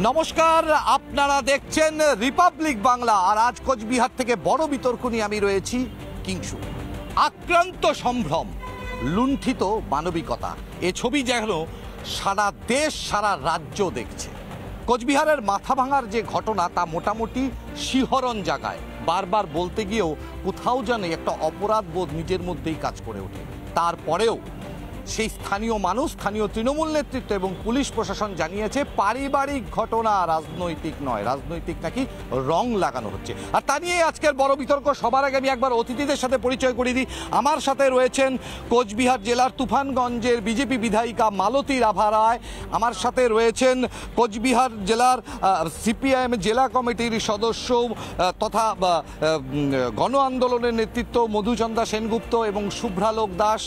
নমস্কার, আপনারা দেখছেন রিপাবলিক বাংলা। আর আজ কোচবিহার থেকে বড় বিতর্ক নিয়ে আমি রয়েছি কিংসু। আক্রান্ত সম্ভ্রম, লুণ্ঠিত মানবিকতা, এ ছবি যেন সারা দেশ সারা রাজ্য দেখছে। কোচবিহারের মাথা ভাঙার যে ঘটনা তা মোটামুটি শিহরণ জাগায়। বারবার বলতে গিয়েও কোথাও যেন একটা অপরাধ বোধ নিজের মধ্যেই কাজ করে ওঠে। তারপরেও সেই স্থানীয় মানুষ, স্থানীয় তৃণমূল নেতৃত্ব এবং পুলিশ প্রশাসন জানিয়েছে পারিবারিক ঘটনা, রাজনৈতিক নয়। রাজনৈতিক নাকি রং লাগানো হচ্ছে। আর তা নিয়ে আজকের বড় বিতর্ক। সবার আগে আমি একবার অতিথিদের সাথে পরিচয় করিয়ে দিই। আমার সাথে রয়েছেন কোচবিহার জেলার তুফানগঞ্জের বিজেপি বিধায়িকা মালতী রাভা রায়। আমার সাথে রয়েছেন কোচবিহার জেলার সিপিআইএম জেলা কমিটির সদস্য তথা গণ আন্দোলনের নেতৃত্ব মধুচন্দ্রা সেনগুপ্ত এবং শুভ্রালোক দাস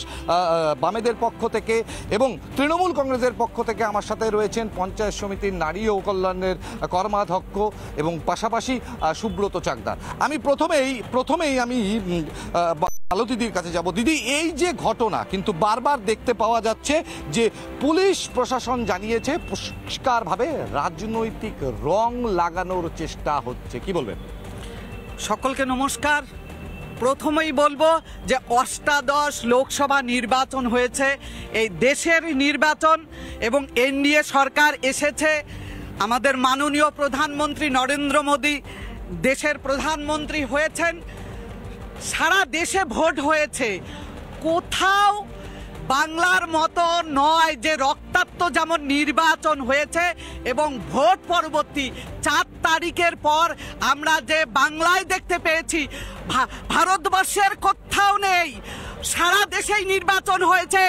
বামেদের পক্ষ থেকে, এবং তৃণমূল কংগ্রেসের পক্ষ থেকে আমার সাথে রয়েছেন পঞ্চায়েত সমিতির নারী ও কল্যাণের কর্মাধ্যক্ষ এবং পাশাপাশি সুব্রত চাকদার। আমি প্রথমেই আমি মালতীদির কাছে যাব। দিদি, এই যে ঘটনা কিন্তু বারবার দেখতে পাওয়া যাচ্ছে যে পুলিশ প্রশাসন জানিয়েছে পরিষ্কারভাবে রাজনৈতিক রং লাগানোর চেষ্টা হচ্ছে, কি বলবেন? সকলকে নমস্কার। প্রথমেই বলবো যে অষ্টাদশ লোকসভা নির্বাচন হয়েছে, এই দেশের নির্বাচন, এবং এনডিএ সরকার এসেছে। আমাদের মাননীয় প্রধানমন্ত্রী নরেন্দ্র মোদী দেশের প্রধানমন্ত্রী হয়েছেন। সারা দেশে ভোট হয়েছে। কোথাও বাংলার মতো নয় যে রক্তাক্ত যেমন নির্বাচন হয়েছে, এবং ভোট পরবর্তী 4 তারিখের পর আমরা যে বাংলায় দেখতে পেয়েছি ভারতবর্ষের কোথাও নেই। সারা দেশেই নির্বাচন হয়েছে,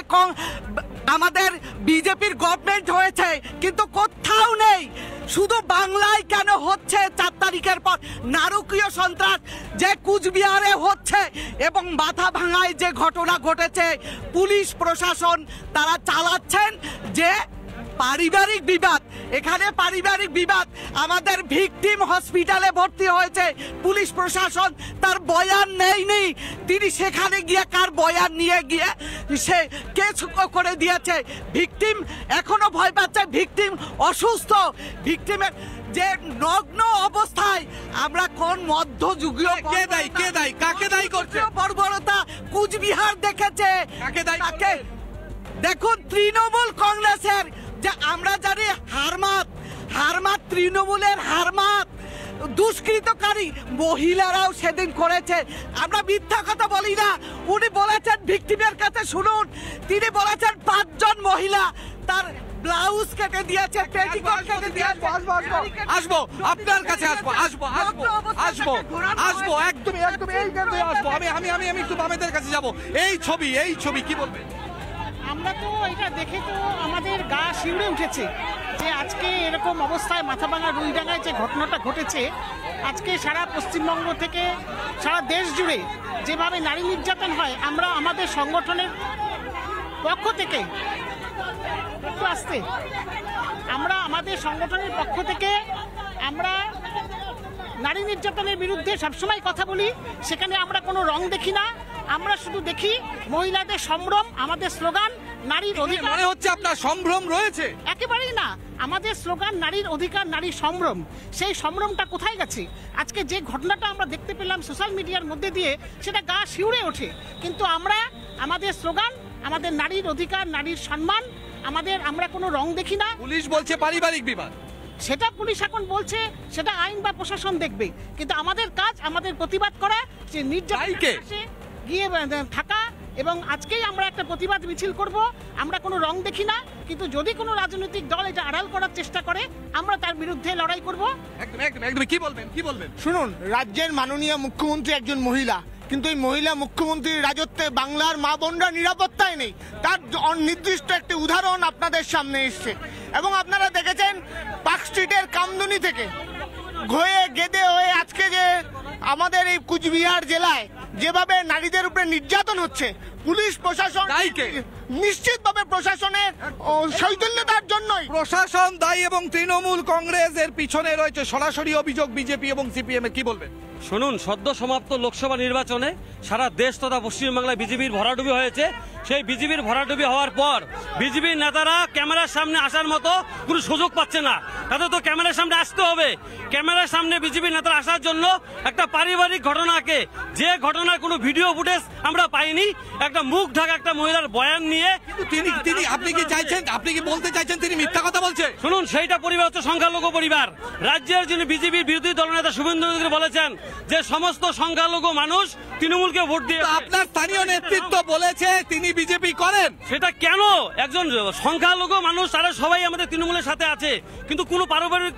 আমাদের বিজেপির গভর্নমেন্ট হয়েছে, কিন্তু কোথাও নেই। শুধু বাংলায় কেন হচ্ছে 4 তারিখের পর? নারকীয় সন্ত্রাস যে কুচবিহারে হচ্ছে এবং মাথা ভাঙায় যে ঘটনা ঘটেছে, পুলিশ প্রশাসন তারা চালাচ্ছেন যে পারিবারিক বিবাদ। এখানে পারিবারিক বিবাদ। আমাদের ভিকটিম হসপিটালে ভর্তি হয়েছে, পুলিশ প্রশাসন তার বয়ান নেয়নি। তিনি সেখানে গিয়ে কার বয়ান নিয়ে গিয়ে সে কেস করে দিয়েছে। ভিকটিম এখনো ভয় পাচ্ছে, ভিকটিম অসুস্থ। ভিকটিমের যে নগ্ন অবস্থায় আমরা কোন মধ্যযুগীয় কাকে দায়ী করছে বর্বরতা কুচবিহার দেখেছে। কাকে দেখুন, তৃণমূল কংগ্রেসের যে আমরা জানি হারমাত তৃণমূলের হারমাত দুষ্কৃতকারী মহিলারাও সেদিন করেছে। আমরা মিথ্যা কথা বলি না। উনি বলেছেন, ভিকটিমের কাছে শুনুন, তিনি বলেছেন 5 জন মহিলা তার ব্লাউজ কেটে দিয়েছে, পেটিকোট কেটে দিয়েছে। আসবো আপনার কাছে, আসবো একদমই আসবো। আমি একটু বামেদের কাছে যাব। এই ছবি কি বলবেন? আমরা তো এটা দেখে তো আমাদের গা শিউরে উঠেছে যে আজকে এরকম অবস্থায় মাথাভাঙা রুইডাঙ্গায় যে ঘটনাটা ঘটেছে, আজকে সারা পশ্চিমবঙ্গ থেকে সারা দেশ জুড়ে যেভাবে নারী নির্যাতন হয়, আমরা আমাদের সংগঠনের পক্ষ থেকে আমরা নারী নির্যাতনের বিরুদ্ধে সবসময় কথা বলি। সেখানে আমরা কোনো রং দেখি না, আমরা শুধু দেখি মহিলাদের সম্ভ্রম। আমাদের স্লোগান নারীর অধিকার। মনে হচ্ছে আপনার সম্ভ্রম রয়েছে? একেবারেই না। আমাদের স্লোগান নারীর অধিকার, নারীর সম্ভ্রম। সেই সম্ভ্রমটা কোথায় গেছে? আজকে যে ঘটনাটা আমরা দেখতে পেলাম সোশ্যাল মিডিয়ার মধ্যে দিয়ে, সেটা গা শিউরে ওঠে। কিন্তু আমাদের স্লোগান আমাদের নারীর অধিকার, নারীর সম্মান। আমরা কোনো রং দেখি না। পুলিশ বলছে পারিবারিক বিবাদ, সেটা পুলিশ এখন বলছে, সেটা আইন বা প্রশাসন দেখবে। কিন্তু আমাদের কাজ আমাদের প্রতিবাদ করা, যে নির্যাতনকে গিয়ে থাকা। এবং আজকেই আমরা একটা প্রতিবাদ মিছিল করব। আমরা কোনো রং দেখি না, কিন্তু যদি কোনো রাজনৈতিক দল এটা আড়াল করার চেষ্টা করে, আমরা তার বিরুদ্ধে লড়াই করব। একদম। কি বলবেন? শুনুন, রাজ্যের মাননীয় মুখ্যমন্ত্রী একজন মহিলা, কিন্তু এই মহিলা মুখ্যমন্ত্রীর রাজত্বে বাংলার মা বোনরা নিরাপত্তায় নেই। তার নির্দিষ্ট একটি উদাহরণ আপনাদের সামনে এসছে। এবং আপনারা দেখেছেন পার্ক স্ট্রিটের কামদুনি থেকে ঘয়ে গেদে হয়ে আজকে যে আমাদের এই কুচবিহার জেলায় যেভাবে নারীদের উপরে নির্যাতন হচ্ছে, পুলিশ প্রশাসন নিশ্চিতভাবে প্রশাসনের শৈথিল্যতার জন্যই। প্রশাসন দায়ী এবং তৃণমূল কংগ্রেস এর পিছনে রয়েছে, সরাসরি অভিযোগ বিজেপি এবং সিপিএম এর, কি বলবেন? শুনুন, সদ্য সমাপ্ত লোকসভা নির্বাচনে সারা দেশ তথা পশ্চিমবাংলায় বিজেপির ভরাডুবি হয়েছে। সেই বিজেপির ভরাডুবি হওয়ার পর বিজেপির নেতারা ক্যামেরার সামনে আসার মতো কোনো সুযোগ পাচ্ছে না। তাদের তো ক্যামেরার সামনে আসতে হবে। ক্যামেরার সামনে বিজেপির নেতারা আসার জন্য একটা পারিবারিক ঘটনাকে, যে ঘটনার কোনো ভিডিও ফুটেজ আমরা পাইনি, একটা মুখ ঢাকা একটা মহিলার বয়ান নিয়ে তিনি আপনি কি চাইছেন, আপনি কি বলতে চাইছেন তিনি মিথ্যা কথা বলছে? শুনুন, সেইটা পরিবার হচ্ছে সংখ্যালঘু পরিবার। রাজ্যের যিনি বিজেপির বিরোধী দলনেতা শুভেন্দু অধিকারী বলেছেন যে সমস্ত সংখ্যালঘু মানুষ তৃণমূলকে ভোট দিয়ে। আপনার স্থানীয় নেতৃত্ব বলেছে তিনি বিজেপি করেন, সেটা কেন? একজন সংখ্যালঘু মানুষ, তারা সবাই আমাদের তৃণমূলের সাথে আছে, কিন্তু কোনো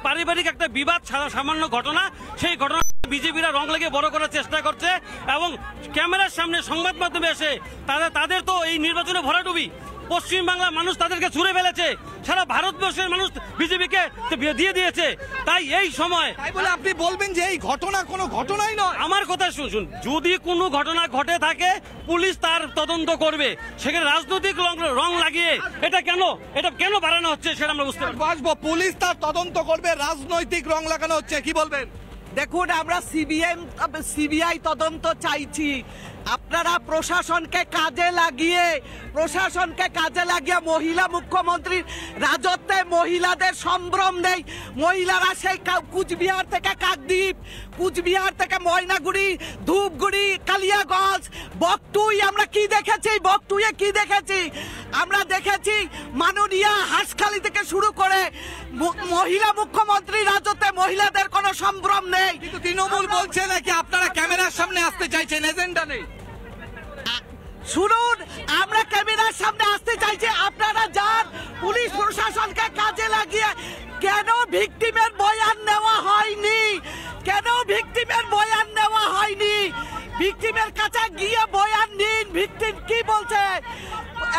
পারিবারিক একটা বিবাদ, সামান্য ঘটনা, সেই ঘটনা বিজেপিরা রং লেগে বড় করার চেষ্টা করছে এবং ক্যামেরার সামনে সংবাদ মাধ্যমে এসে তাদের তো এই নির্বাচনে ভরাডুবি। পশ্চিমবাংলার মানুষ তাদেরকে ছুড়ে ফেলেছে, সারা ভারতবর্ষের মানুষ বিজেপিকে দিয়ে দিয়েছে। তাই এই সময় তাই বলে আপনি বলবেন যে এই ঘটনা কোনো ঘটনাই নয়? আমার কথা শুনুন, যদি কোনো ঘটনা ঘটে থাকে পুলিশ তার তদন্ত করবে। সেখানে রাজনৈতিক রং লাগিয়ে এটা কেন বাড়ানো হচ্ছে সেটা আমরা বুঝতে পারবো। আসবো, পুলিশ তার তদন্ত করবে, রাজনৈতিক রং লাগানো হচ্ছে, কি বলবেন? দেখুন, আমরা সিবিআই তদন্ত চাইছি। আপনারা প্রশাসনকে কাজে লাগিয়ে মহিলা মুখ্যমন্ত্রীর রাজত্বে মহিলাদের সম্ভ্রম নেই। মহিলারা সেই কুচবিহার থেকে কাকদ্বীপ, কুচবিহার থেকে ময়নাগুড়ি, ধূপগুড়ি, কালিয়াগঞ্জ, বকটুই, আমরা কি দেখেছি? আমরা দেখেছি মাননীয়া হাঁসখালি থেকে শুরু করে মহিলা মুখ্যমন্ত্রী রাজত্বে মহিলাদের কোনো সম্ভ্রম নেই। কিন্তু তৃণমূল বলছে নাকি আপনারা ক্যামেরার সামনে আসতে চাইছেন, এজেন্ডা নেই। শুনুন, আমরা ক্যামেরার সামনে আসতে চাইছি, আপনারা যান পুলিশ প্রশাসনকে কাজে লাগিয়ে। কেন ভিকটিমের বয়ান নেওয়া হয়নি? ভিকটিমের কাছে গিয়ে বয়ান নিন। ভিকটিম কি বলছে?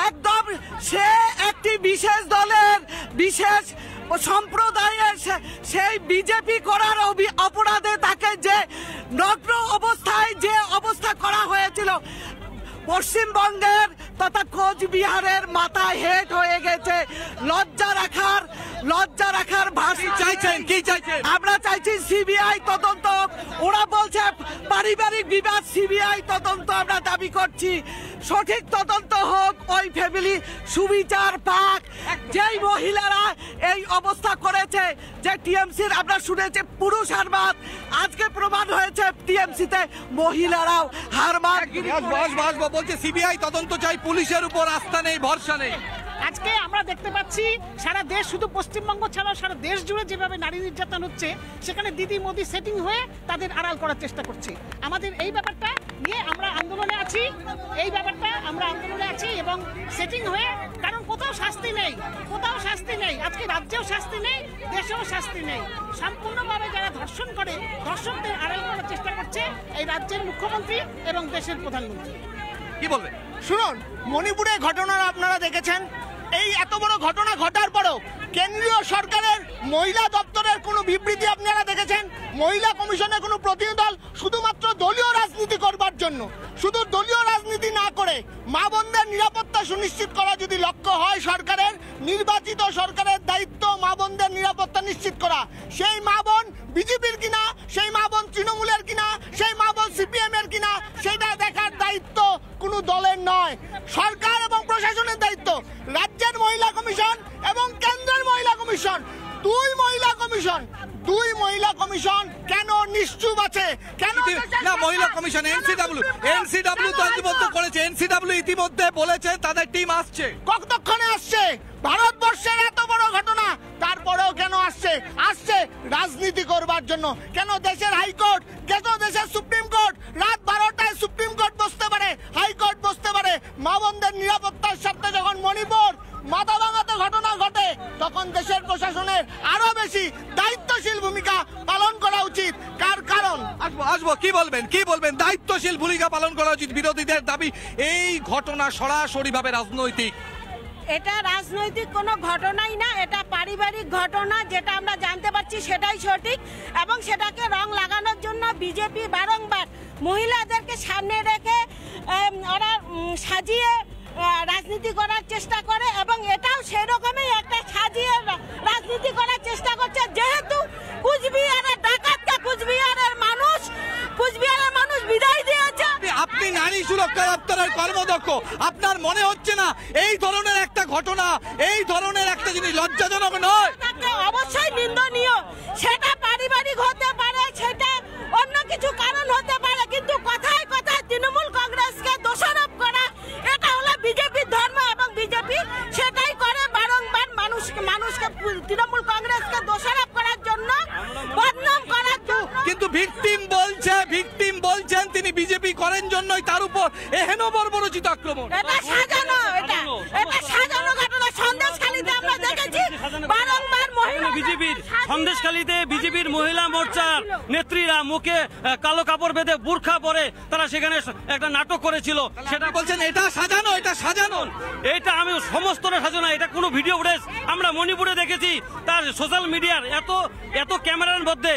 একদম সে একটি বিশেষ দলের, বিশেষ সম্প্রদায়ের, সেই বিজেপি করার অপরাধে তাকে যে নগ্ন অবস্থায় যে অবস্থা করা হয়েছিল, পশ্চিমবঙ্গের তথা কোচবিহারের মাথায় হেট হয়ে গেছে। লজ্জা রাখার ভাষা চাইছেন, কি চাইছেন? আমরা চাইছি সিবিআই তদন্ত। ওরা বলছে পারিবারিক বিবাদ, সিবিআই তদন্ত আমরা দাবি করছি। সঠিক তদন্ত হোক, ওই ফ্যামিলি সুবিচার পাক। যেই মহিলারা এই অবস্থা করেছে, যে টিএমসির আমরা শুনেছি পুরুষ হারমাত, আজকে প্রমাণ হয়েছে টিএমসিতে মহিলারাও হারমাত। বলছে সিবিআই তদন্ত চাই, পুলিশের উপর আস্থা নেই, ভরসা নেই। আজকে আমরা দেখতে পাচ্ছি সারা দেশ, শুধু পশ্চিমবঙ্গ ছাড়াও সারা দেশ জুড়ে যেভাবে নারী নির্যাতন হচ্ছে, সেখানে দিদি মোদি সেটিং হয়ে তাদের আড়াল করার চেষ্টা করছে। আমাদের এই ব্যাপারটা নিয়ে আমরা আন্দোলনে আছি, এবং সেটিং হয়ে, কারণ কোথাও শাস্তি নেই। আজকে রাজ্যেও শাস্তি নেই, দেশেও শাস্তি নেই। সম্পূর্ণভাবে যারা ধর্ষণ করে, ধর্ষকদের আড়াল করার চেষ্টা করছে এই রাজ্যের মুখ্যমন্ত্রী এবং দেশের প্রধানমন্ত্রী। কি বলবেন? শুনুন, মণিপুরের ঘটনা আপনারা দেখেছেন। এই এত বড় ঘটনা ঘটার পরেও কেন্দ্রীয় সরকারের মহিলা দপ্তরের কোনো বিবৃতি আপনারা দেখেছেন? মহিলা কমিশনের কোনো প্রতিনিধি দল, শুধুমাত্র দলীয় রাজনীতি করবার জন্য, শুধু দলীয় রাজনীতি না করে মা বোনদের নিরাপত্তা সুনিশ্চিত করা যদি লক্ষ্য হয় সরকারের, নির্বাচিত সরকারের দায়িত্ব মা বোনদের নিরাপত্তা নিশ্চিত করা। সেই মা বোন বিজেপির কিনা, সেই মা বোন তৃণমূলের কিনা, সেই মা বোন সিপিএম এর কিনা, সেটা দেখার দায়িত্ব কোনো দলের নয়, সরকার এবং প্রশাসনের দায়িত্ব। রাজ্যের মহিলা কমিশন এবং কেন্দ্রের মহিলা কমিশন, দুই মহিলা কমিশন কেন নিশ্চুপ আছে? কেন না, মহিলা কমিশন এনসিডব্লিউ তো ইতিমধ্যে করেছে, এনসিডব্লিউ ইতিমধ্যে বলেছে তাদের টিম আসছে। কতক্ষণে আসছে? ভারতবর্ষের এত বড় ঘটনা, তারপরেও কেন আসছে? রাজনীতি করবার জন্য। কেন দেশের হাইকোর্ট, কেন দেশের সুপ্রিম কোর্ট রাত 12টায় সুপ্রিম কোর্ট বসতে পারে, হাইকোর্ট বসতে পারে? মা বোনদের নিরাপত্তার সাথে যখন মণিপুর মাথা ভাঙাতে ঘটনা ঘটে, তখন দেশের প্রশাসনের আরো বেশি দায়িত্বশীল ভূমিকা পালন করা উচিত। কারণ আসবো, কি বলবেন? দায়িত্বশীল ভূমিকা পালন করা উচিত। বিরোধীদের দাবি এই ঘটনা সরাসরিভাবে রাজনৈতিক। এটা রাজনৈতিক কোনো ঘটনাই না, এটা পারিবারিক ঘটনা। যেটা আমরা জানতে পারছি সেটাই সঠিক, এবং সেটাকে রং লাগানোর জন্য বিজেপি বারংবার মহিলাদেরকে সামনে রেখে ওরা সাজিয়ে রাজনীতি করার চেষ্টা করে এবং এটাও সেরকমই একটা সাজিয়ে রাজনীতি করার চেষ্টা করছে। যেহেতু কুচবিহারের ডাকাতকে কুচবিহারের মানুষ বিদায় দিয়েছে। আপনি নারী সুরক্ষা দপ্তরের কর্মদক্ষ, আপনার মনে হচ্ছে না এই ধরনের একটা ঘটনা, এই ধরনের একটা জিনিস লজ্জাজনক নয়? অবশ্যই নিন্দনীয়। সেটা পারিবারিক হতে পারে, সেটা অন্য কিছু কারণ হতে পারে, কিন্তু কথায় কথায় তৃণমূল কংগ্রেসকে দোষারোপ করা এটা হলো বিজেপির ধর্ম এবং বিজেপি সেটাই করে বারংবার মানুষকে তৃণমূল কংগ্রেসকে দোষারোপ করার জন্য, বদনাম করার জন্য। কিন্তু ভিকটিম বলছেন তিনি বিজেপি করেন জন্যই তার উপর এহেন বর্বরচিত আক্রমণ। এটা সাজানো, এটা সাজানো ঘটনা। সন্দেশখালীতে আমরা দেখেছি বারংবার বিজেপির সন্দেশখালীতে বিজেপির মহিলা মোর্চার নেত্রীরা মুখে কালো কাপড় বেঁধে বুরখা পরে তারা সেখানে একটা নাটক করেছিল। সেটা বলছেন এটা সাজানো, এটা সাজানো। এটা আমি সমস্তটা সাজানো, এটা কোনো ভিডিও ফুটেজ আমরা মণিপুরে দেখেছি। তার সোশ্যাল মিডিয়ার এত ক্যামেরার মধ্যে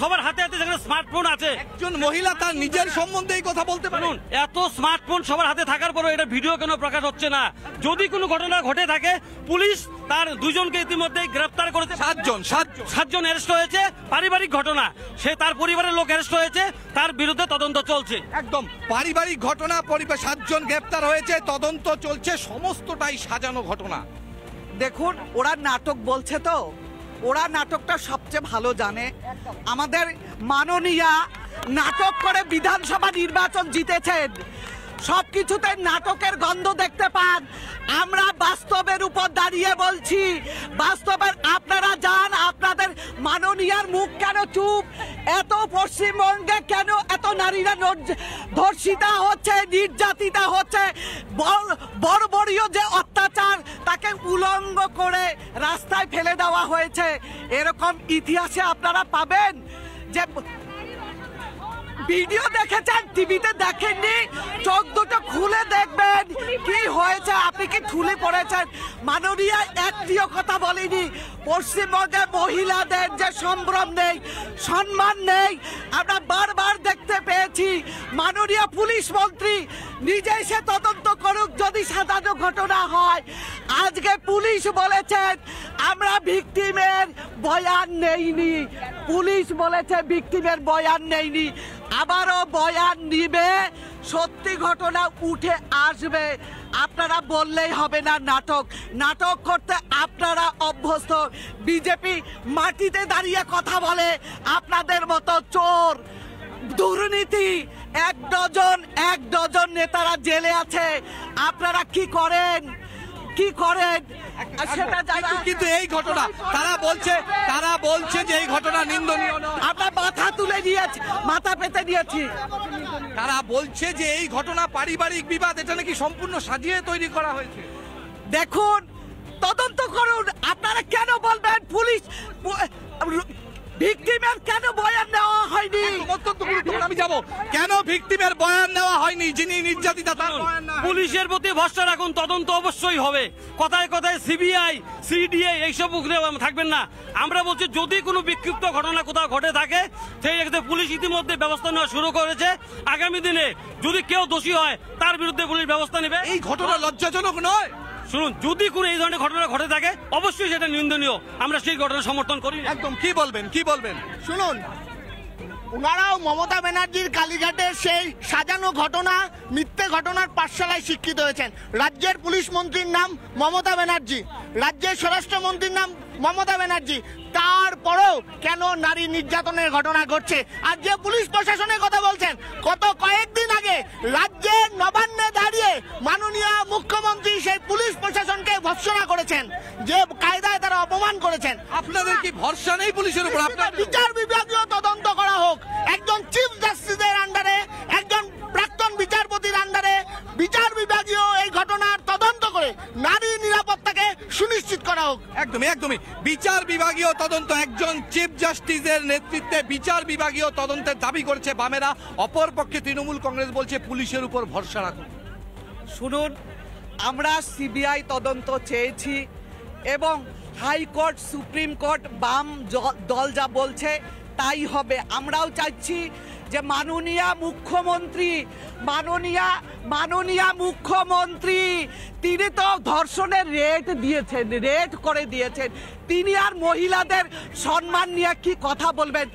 সবার হাতে হাতে যেখানে স্মার্টফোন আছে, একজন মহিলা তার নিজের সম্বন্ধে এই কথা বলতে পারেন। এত স্মার্টফোন সবার হাতে থাকার পরেও এটা ভিডিও কেন প্রকাশ হচ্ছে না? যদি কোনো ঘটনা ঘটে থাকে পুলিশ তার দুজনকে ইতিমধ্যে গ্রেফতার করেছে। সাতজন অ্যারেস্ট হয়েছে। পারিবারিক ঘটনা, সে তার পরিবারের লোক অ্যারেস্ট হয়েছে, তার বিরুদ্ধে তদন্ত চলছে। একদম পারিবারিক ঘটনা, 7জন গ্রেফতার হয়েছে, তদন্ত চলছে, সমস্তটাই সাজানো ঘটনা। দেখুন, ওরা নাটক বলছে তো, ওরা নাটকটা সবচেয়ে ভালো জানে। আমাদের মাননীয়া নাটক করে বিধানসভা নির্বাচন জিতেছেন, সবকিছুতে নাটকের গন্ধ দেখতে পান। আমরা বাস্তবের উপর দাঁড়িয়ে বলছি, বাস্তবের আপনারা যান, আপনাদের মাননীয়ার মুখ কেন চুপ? এত পশ্চিমবঙ্গে কেন এত নারীরা ধর্ষিতা হচ্ছে, নির্যাতিতা হচ্ছে? বর্বরীয় যে অত্যাচার তাকে উলঙ্গ করে রাস্তায় ফেলে দেওয়া হয়েছে, এরকম ইতিহাসে আপনারা পাবেন? যে ভিডিও দেখেছেন, টিভিতে দেখেননি, চোখ দুটো খুলে দেখবেন কি হয়েছে। আপনি কি ঠুলে পড়েছেন? মাননীয়া একটিও কথা বলেনি। পশ্চিমবঙ্গে মহিলাদের যে সম্ভ্রম নেই, সম্মান নেই, আমরা বারবার দেখতে পেয়েছি। মাননীয় পুলিশ মন্ত্রী নিজেই সে তদন্ত করুক যদি সাজানো ঘটনা হয়। আজকে পুলিশ বলেছেন আমরা ভিকটিমের বয়ান নেইনি, পুলিশ বলেছে ভিকটিমের বয়ান নেইনি, আবারও বয়ান নিবে, সত্যি ঘটনা উঠে আসবে। আপনারা বললেই হবে না নাটক করতে আপনারা অভ্যস্ত। বিজেপি মাটিতে দাঁড়িয়ে কথা বলে, আপনাদের মতো চোর দুর্নীতি এক ডজন নেতারা জেলে আছে। আপনারা কি করেন সেটা জানা। কিন্তু এই ঘটনা তারা বলছে যে এই ঘটনা নিন্দনীয় নয়। আমরা মাথা পেতে দিয়েছি। তারা বলছে যে এই ঘটনা পারিবারিক বিবাদ, এটা নাকি সম্পূর্ণ সাজিয়ে তৈরি করা হয়েছে। দেখুন, তদন্ত করুন। আপনারা কেন বলবেন পুলিশ ভিকটিমের কেন বয়ান নেওয়া হয়নি? অত্যন্ত গুরুত্বপূর্ণ, আমি যাব। কেন ভিকটিমের বয়ান নেওয়া হয়নি? যিনি নির্যাতিতা তার বয়ান না। পুলিশের প্রতি ভরসা রাখুন, তদন্ত অবশ্যই হবে। কথায় কথায় সিবিআই, সিডিআই এইসব থাকবেন না। আমরা বলছি যদি কোনো বিক্ষিপ্ত ঘটনা কোথাও ঘটে থাকে সেই ক্ষেত্রে পুলিশ ইতিমধ্যে ব্যবস্থা নেওয়া শুরু করেছে। আগামী দিনে যদি কেউ দোষী হয় তার বিরুদ্ধে পুলিশ ব্যবস্থা নেবে। এই ঘটনা লজ্জাজনক নয়? শুনুন, যদি কোনো এই ধরনের ঘটনা ঘটে থাকে অবশ্যই সেটা নিন্দনীয়, আমরা সেই ঘটনা সমর্থন করি। একদম। কি বলবেন? শুনুন, ওনারাও মমতা ব্যানার্জির কালীঘাটের সেই সাজানো ঘটনা, মিথ্যে ঘটনার পাঠশালায় শিক্ষিত হয়েছেন। রাজ্যের পুলিশ মন্ত্রীর নাম মমতা ব্যানার্জি, রাজ্যের স্বরাষ্ট্রমন্ত্রীর নাম মমতা ব্যানার্জি, তারপরেও কেন নারী নির্যাতনের ঘটনা ঘটছে? আর যে পুলিশ প্রশাসনের কথা বলছেন, কয়েকদিন আগে রাজ্যের নবান্নে দাঁড়িয়ে মাননীয় মুখ্যমন্ত্রী সেই পুলিশ প্রশাসনকে ভৎসনা করেছেন, যে কায়দায় তারা অপমান করেছেন। আপনাদের কি ভরসা নেই পুলিশের উপর? বিচার বিভাগীয় তদন্ত করা হোক, একজন চিফ জাস্টিসের আন্ডারে, একজন প্রাক্তন বিচারপতির আন্ডারে বিচার বিভাগীয় এই ঘটনার তদন্ত করে নারী নিরাপত্তাকে সুনিশ্চিত করা হোক। একদমই বিচার বিভাগীয় তদন্ত, একজন চিফ জাস্টিসের নেতৃত্বে বিচার বিভাগীয় তদন্তের দাবি করেছে বামেরা। অপরপক্ষে তৃণমূল কংগ্রেস বলছে পুলিশের উপর ভরসা রাখুন। শুনুন, আমরা সিবিআই তদন্ত চেয়েছি এবং হাইকোর্ট, সুপ্রিম কোর্ট, বাম দল যা বলছে তাই হবে। আমরাও চাইছি যে মাননীয় মুখ্যমন্ত্রী তিনি তো ধর্ষণের রেট করে দিয়েছেন। তিনি আর মহিলাদের সম্মান নিয়ে কি কথা বলবেন?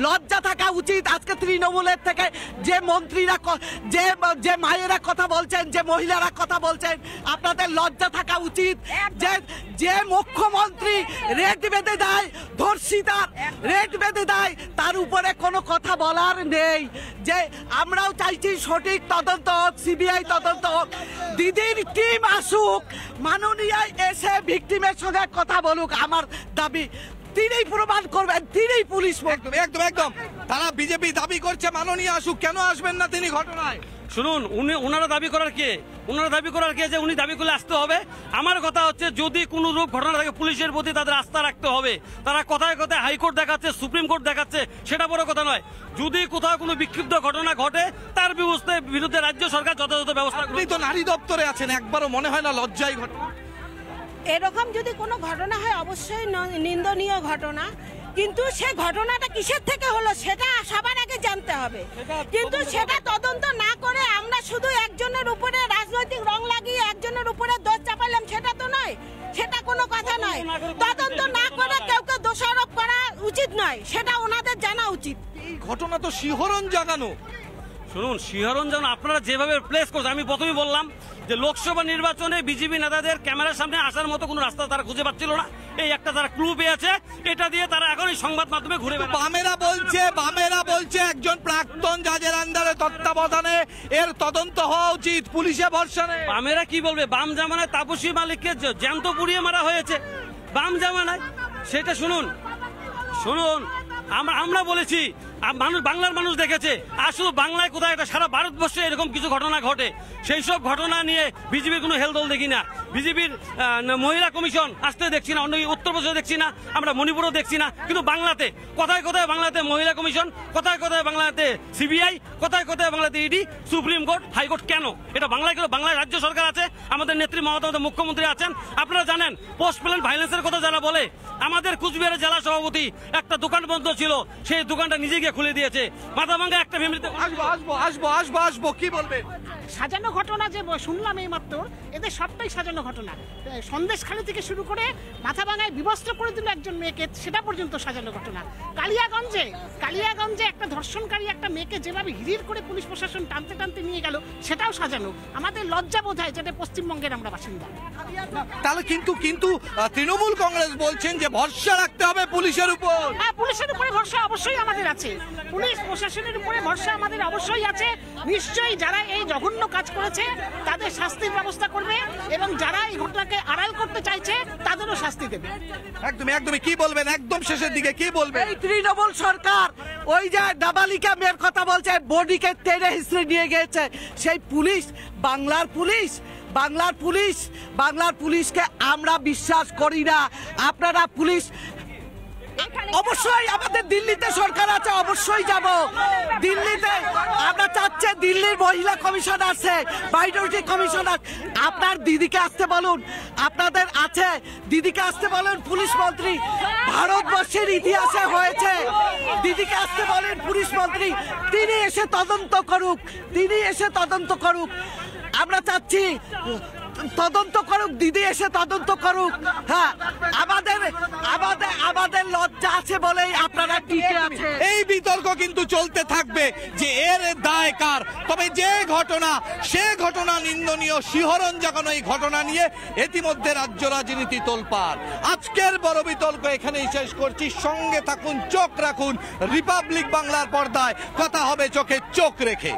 লজ্জা থাকা উচিত। আজকে তৃণমূলের থেকে যে মন্ত্রীরা যে মায়েরা কথা বলছেন, যে মহিলারা কথা বলছেন, আপনাদের লজ্জা থাকা উচিত। যে মুখ্যমন্ত্রী রেট বেঁধে দেয়, ধর্ষিতার রেট বেঁধে দেয়, তার উপরে কোনো কথা বলার নেই। যে আমরাও চাইছি সঠিক তদন্ত হোক, সিবিআই তদন্ত হোক, দিদির টিম আসুক, মাননীয় এসে ভিকটিমের সঙ্গে কথা বলুক। আমার দাবি তিনিই প্রমাণ করবেন, তিনিই পুলিশ। একদম তারা বিজেপি দাবি করছে মাননীয় আসুক, কেন আসবেন না তিনি ঘটনায়? শুনুন, ওনারা দাবি করার কে যে উনি দাবি করলে আসতে হবে? আমার কথা হচ্ছে, যদি কোনো রূপ ঘটনা থাকে পুলিশের প্রতি তাদের আস্থা রাখতে হবে। তারা কথায় কথায় হাইকোর্ট দেখাচ্ছে, সুপ্রিম কোর্ট দেখাচ্ছে, সেটা বড় কথা নয়। যদি কোথাও কোনো বিক্ষিপ্ত ঘটনা ঘটে তার বিরুদ্ধে রাজ্য সরকার যথাযথ ব্যবস্থা। আপনি তো নারী দপ্তরে আছেন, একবারও মনে হয় না লজ্জায় ঘটনা? এরকম যদি কোনো ঘটনা হয় অবশ্যই নিন্দনীয় ঘটনা, কিন্তু সে ঘটনাটা কিসের থেকে হলো সেটা সবার আগে জানতে হবে। কিন্তু সেটা তদন্ত না করে আমরা শুধু একজনের উপরে রাজনৈতিক রং লাগিয়ে একজনের উপরে দোষ চাপালাম, সেটা তো নয়, সেটা কোনো কথা নয়। তদন্ত না করে কাউকে দোষারোপ করা উচিত নয়, সেটা ওনাদের জানা উচিত। এই ঘটনা তো শিহরণ জাগানো। শুনুন, শিহরণ যেন আপনারা যেভাবে প্লেস করছেন, আমি প্রথমেই বললাম যে লোকসভা নির্বাচনে বিজেপি নেতাদের ক্যামেরার সামনে আসার মতো কোনো রাস্তা তারা খুঁজে পাচ্ছিল না। এই একটা তারা ক্লু পেয়েছে, এটা দিয়ে তারা এখন এই সংবাদ মাধ্যমে ঘুরে বেড়াচ্ছে। বামেরা বলছে একজন প্রাক্তন জাজের আন্ডারে তত্ত্বাবধানে এর তদন্ত হওয়া উচিত, পুলিশে ভরসা নেই। বামেরা কি বলবে? বাম জামানায় তাপসী মালিককে জ্যান্ত পুড়িয়ে মারা হয়েছে, বাম জামানায়। সেটা শুনুন, আমরা বলেছি, বাংলার মানুষ দেখেছে। আর শুধু বাংলায় কোথায়, একটা সারা ভারতবর্ষে এরকম কিছু ঘটনা ঘটে, সেই সব ঘটনা নিয়ে বিজেপির কোনো হেলদোল দেখি না। বিজেপির মহিলা কমিশন আসতে দেখছি না, অন্য উত্তরপ্রদেশে দেখছি না, আমরা মণিপুরও দেখছি না। কিন্তু বাংলাতে কোথায় বাংলাতে মহিলা কমিশন, কোথায় বাংলাতে সিবিআই, কোথায় বাংলাতে ইডি, সুপ্রিম কোর্ট, হাইকোর্ট। কেন? এটা বাংলায় রাজ্য সরকার আছে, আমাদের নেত্রী মমতা মুখ্যমন্ত্রী আছেন। আপনারা জানেন পোস্ট প্ল্যান ভাইলেন্সের কথা যারা বলে, আমাদের কুচবিহারের জেলা সভাপতি একটা দোকান বন্ধ ছিল, সেই দোকানটা নিজে গিয়ে খুলে দিয়েছে। মাথাভাঙ্গা একটা ফ্যামিলিতে। আসবো কি বলবেন? সাজানো ঘটনা যে শুনলাম এই মাত্র, এদের সবটাই সাজানো ঘটনা। সন্দেশখালী থেকে শুরু করে মাথাভাঙায় বিবস্ত্র করে দিল একজন মেয়েকে, সেটা পর্যন্ত সাজানো ঘটনা। কালিয়াগঞ্জে একটা ধর্ষণকারী একটা মেয়েকে যেভাবে হিড়ির করে পুলিশ প্রশাসন টানতে নিয়ে গেল, সেটাও সাজানো। আমাদের লজ্জা বোধ হয় যেটা পশ্চিমবঙ্গের আমরা বাসিন্দা। তাহলে কিন্তু তৃণমূল কংগ্রেস বলছেন যে ভরসা রাখতে হবে পুলিশের উপর। হ্যাঁ, পুলিশের উপরে ভরসা অবশ্যই আমাদের আছে, পুলিশ প্রশাসনের উপরে ভরসা আমাদের অবশ্যই আছে। নিশ্চয়ই যারা এই জঘন্য কাজ করেছে তাদের শাস্তির ব্যবস্থা করবে, এবং যারা এই ঘটনাকে আড়াল করতে চাইছে তাদেরও শাস্তি দেবে। একদমই কি বলবেন? একদম শেষের দিকে কি বলবেন? এই তৃণমূল সরকার ওই যে নাবালিকা মেয়ের কথা বলছে, বডিকে টেনে হিসড়ে নিয়ে গেছে, সেই পুলিশ বাংলার পুলিশকে আমরা বিশ্বাস করি না। আপনারা পুলিশ অবশ্যই, আমাদের দিল্লিতে সরকার আছে, অবশ্যই যাব দিল্লিতে। আমরা চাচ্ছি দিল্লির মহিলা কমিশন আছে, মাইনরিটি কমিশনার, আপনার দিদিকে আসতে বলুন, আপনাদের আছে, দিদিকে আসতে বলুন। পুলিশ মন্ত্রী ভারতবর্ষের ইতিহাসে হয়েছে, দিদিকে আসতে বলেন পুলিশ মন্ত্রী, তিনি এসে তদন্ত করুক। আমরা চাচ্ছি তদন্ত করুক, দিদি এসে তদন্ত করুক। হ্যাঁ, আমাদের লজ্জা আছে বলেই আপনারা টিকে আছেন। এই বিতর্ক কিন্তু চলতে থাকবে যে এর দায় কার। তবে যে ঘটনা, সে ঘটনা নিন্দনীয়, শিহরণ জাগানো এই ঘটনা নিয়ে ইতিমধ্যে রাজ্য রাজনীতি তোলপাড়। আজকের বড় বিতর্ক এখানেই শেষ করছি। সঙ্গে থাকুন, চোখ রাখুন রিপাবলিক বাংলার পর্দায়। কথা হবে চোখে চোখ রেখে।